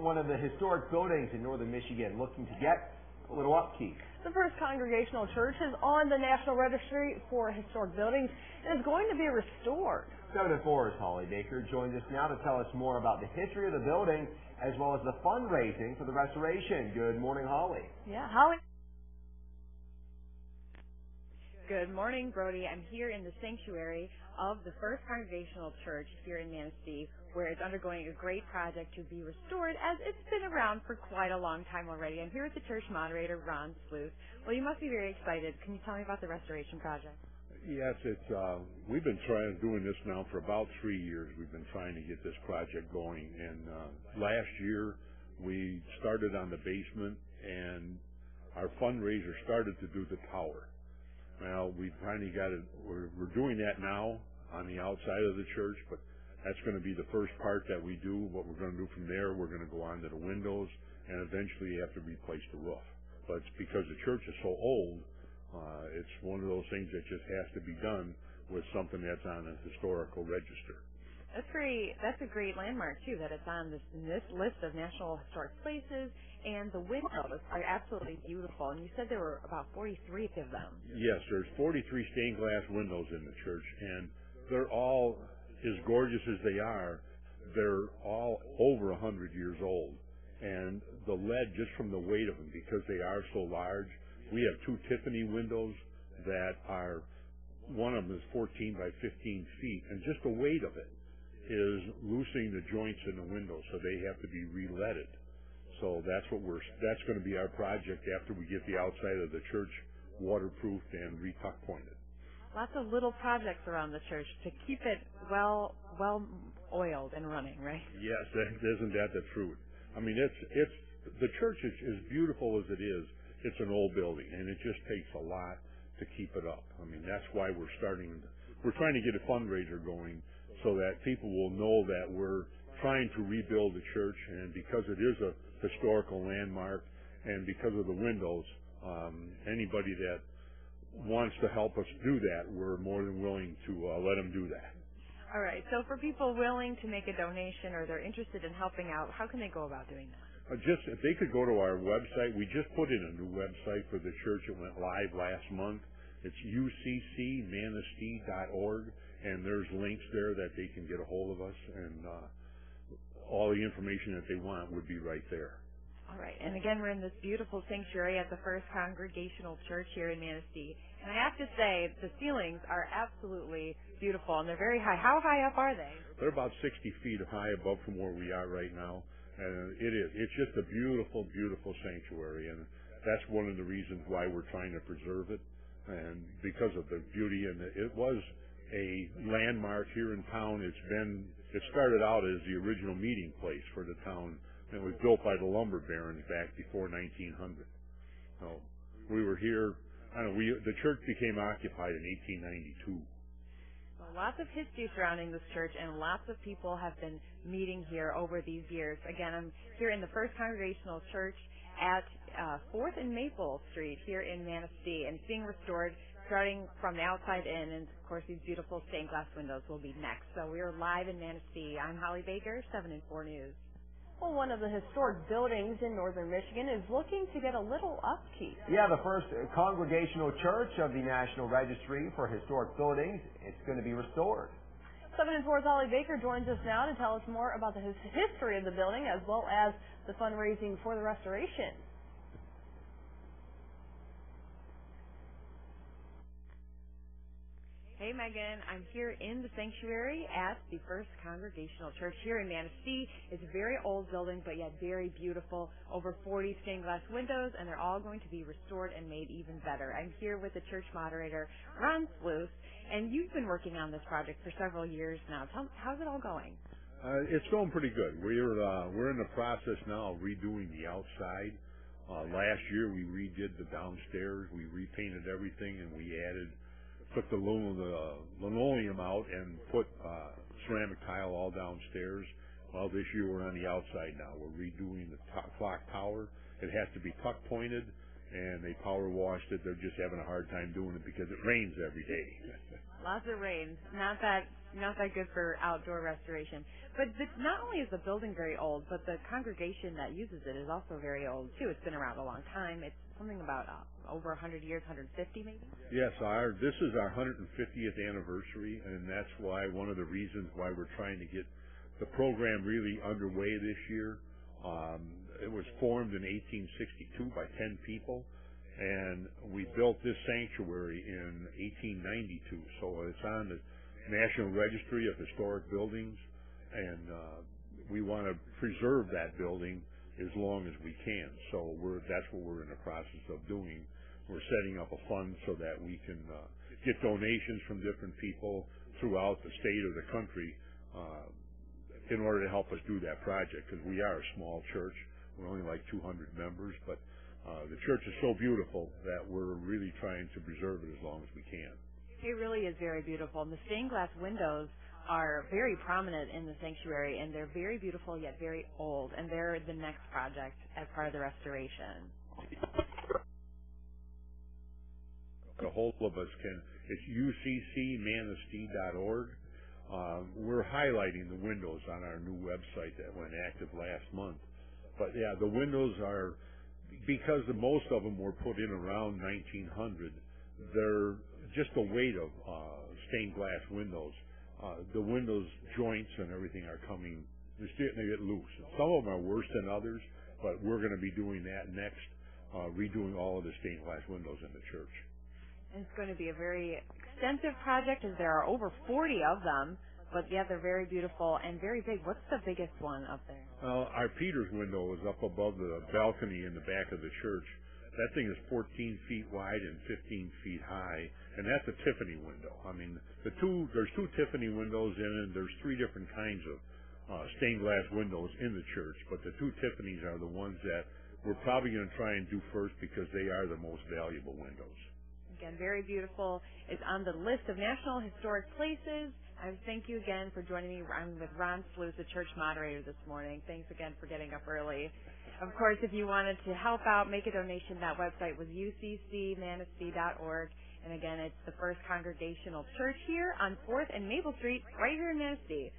one of the historic buildings in northern Michigan looking to get a little upkeep. The First Congregational Church is on the National Registry for Historic Buildings and is going to be restored. 7 and 4's Holly Baker joins us now to tell us more about the history of the building as well as the fundraising for the restoration. Good morning, Holly. Yeah, Holly. Good morning, Brody. I'm here in the sanctuary of the First Congregational Church here in Manistee, where it's undergoing a great project to be restored, as it's been around for quite a long time already. I'm here with the church moderator, Ron Sleuth. Well, you must be very excited. Can you tell me about the restoration project? Yes, we've been doing this now for about 3 years. We've been trying to get this project going, and last year we started on the basement, and our fundraiser started to do the tower. Well, we finally got it. We're doing that now on the outside of the church, but that's going to be the first part that we do. What we're going to do from there, we're going to go on to the windows, and eventually have to replace the roof. But it's because the church is so old, it's one of those things that just has to be done with something that's on a historical register. That's a great landmark too, that it's on this list of National Historic Places, and the windows are absolutely beautiful. And you said there were about 43 of them. Yes, there's 43 stained glass windows in the church, and they're all as gorgeous as they are. They're all over 100 years old, and the lead, just from the weight of them, because they are so large. We have 2 Tiffany windows that are, one of them is 14 by 15 feet, and just the weight of it is loosening the joints in the windows, so they have to be re-leaded. So that's going to be our project after we get the outside of the church waterproofed and re-tuck pointed. Lots of little projects around the church to keep it well oiled and running, right? Yes, isn't that the truth? I mean, it's the church is as beautiful as it is. It's an old building, and it just takes a lot to keep it up. I mean, that's why we're trying to get a fundraiser going, so that people will know that we're trying to rebuild the church, and because it is a historical landmark, and because of the windows, anybody that wants to help us do that, we're more than willing to let them do that. All right. So for people willing to make a donation or they're interested in helping out, how can they go about doing that? If they could go to our website. We just put in a new website for the church. It went live last month. It's uccmanistee.org, and there's links there that they can get a hold of us, and all the information that they want would be right there. All right. And again, we're in this beautiful sanctuary at the First Congregational Church here in Manistee. And I have to say, the ceilings are absolutely beautiful, and they're very high. How high up are they? They're about 60 feet high above from where we are right now. And it's just a beautiful, beautiful sanctuary, and that's one of the reasons why we're trying to preserve it, and because of the beauty. And it was a landmark here in town. It started out as the original meeting place for the town. It was built by the lumber barons back before 1900. So we were here. The church became occupied in 1892. Well, lots of history surrounding this church, and lots of people have been meeting here over these years. Again, I'm here in the First Congregational Church at 4th and Maple Street here in Manistee, and it's being restored starting from the outside in, and of course these beautiful stained glass windows will be next. So we are live in Manistee. I'm Holly Baker, 7 and 4 News. Well, one of the historic buildings in northern Michigan is looking to get a little upkeep. Yeah, the First Congregational Church of the National Registry for Historic Buildings, it's going to be restored. 7 and 4's Holly Baker joins us now to tell us more about the history of the building as well as the fundraising for the restoration. Hey, Megan. I'm here in the sanctuary at the First Congregational Church here in Manistee. It's a very old building, but yet very beautiful. Over 40 stained glass windows, and they're all going to be restored and made even better. I'm here with the church moderator, Ron Sleuth, and you've been working on this project for several years now. How's it all going? It's going pretty good. We're in the process now of redoing the outside. Last year we redid the downstairs. We repainted everything, and we took the linoleum out and put ceramic tile all downstairs. Well, this year we're on the outside now. We're redoing the clock tower. It has to be tuck pointed, and they power washed it. They're just having a hard time doing it because it rains every day. Lots of rain. Not that good for outdoor restoration. But not only is the building very old, but the congregation that uses it is also very old too. It's been around a long time. It's something about over 100 years, 150 maybe. Yes, this is our 150th anniversary, and that's why one of the reasons why we're trying to get the program really underway this year. It was formed in 1862 by 10 people, and we built this sanctuary in 1892. So it's on the National Registry of Historic Buildings, and we want to preserve that building as long as we can. So that's what we're in the process of doing. We're setting up a fund so that we can get donations from different people throughout the state or the country in order to help us do that project, because we are a small church. We're only like 200 members, but the church is so beautiful that we're really trying to preserve it as long as we can. It really is very beautiful, and the stained glass windows are very prominent in the sanctuary, and they're very beautiful yet very old, and they're the next project as part of the restoration. A hold of us it's uccmanistee.org. We're highlighting the windows on our new website that went active last month. But yeah, the windows are, because most of them were put in around 1900, they're just the weight of stained glass windows. The windows joints and everything are they're starting to get loose. Some of them are worse than others, but we're going to be doing that next, redoing all of the stained glass windows in the church. And it's going to be a very extensive project, as there are over 40 of them. But yeah, they're very beautiful and very big. What's the biggest one up there? Our Peter's window is up above the balcony in the back of the church. That thing is 14 feet wide and 15 feet high, and that's a Tiffany window. I mean, there's two Tiffany windows in it, and there's three different kinds of stained glass windows in the church, but the two Tiffany's are the ones that we're probably going to try and do first because they are the most valuable windows. Again, very beautiful. It's on the list of National Historic Places. I thank you again for joining me. I'm with Ron Sluice, the church moderator this morning. Thanks again for getting up early. Of course, if you wanted to help out, make a donation, that website was uccmanistee.org. And again, it's the First Congregational Church here on 4th and Maple Street, right here in Manistee.